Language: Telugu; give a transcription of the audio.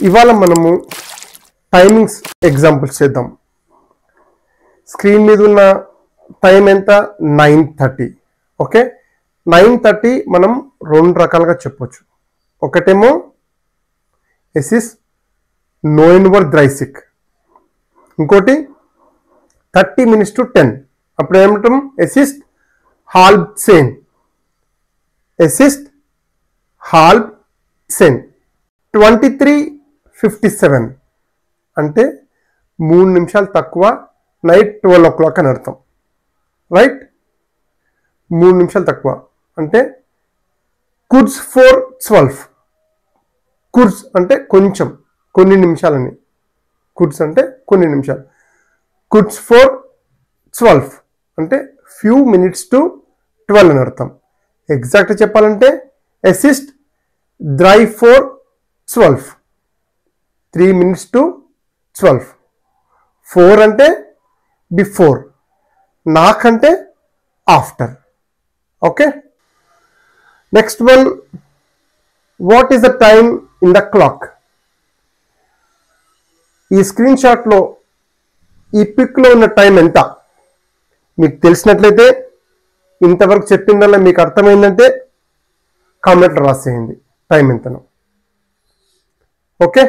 ఇవాళ మనము టైమింగ్స్ ఎగ్జాంపుల్స్ చేద్దాం. స్క్రీన్ మీద ఉన్న టైం ఎంత? 9:30. ఓకే, 9:30 మనం రెండు రకాలుగా చెప్పొచ్చు. ఒకటేమో ఎసిస్ నోయిన్వర్ ద్రైసిక్, ఇంకోటి 30 minutes to 10. అప్పుడు ఏమంటాం? ఎసిస్ట్ హాల్బ్ సేన్. ఎసిస్ట్ హాల్బ్ సేన్. 23:57 అంటే 3 నిమిషాలు తక్కువ, నైట్ 12 o'clock అని అర్థం. రైట్, 3 నిమిషాలు తక్కువ అంటే కుర్జ్ 4:12. కుర్జ్ అంటే కొంచెం, కొన్ని నిమిషాలని. కుర్జ్ అంటే కొన్ని నిమిషాలు. కుర్జ్ 4:12 అంటే ఫ్యూ మినిట్స్ టు 12 అని అర్థం. ఎగ్జాక్ట్ చెప్పాలంటే ఎసిస్ట్ డ్రై 4:12, 3 minutes to 12. 4 అంటే బిఫోర్, నాక్ అంటే after. Okay, next one, what is the time in the clock? ఈ స్క్రీన్ షాట్లో ఈ పిక్లో ఉన్న టైం ఎంత? మీకు తెలిసినట్లయితే, ఇంతవరకు చెప్పిందల్లా మీకు అర్థమైందంటే కామెంట్లో రాసేయండి టైం ఎంతనో. ఓకే.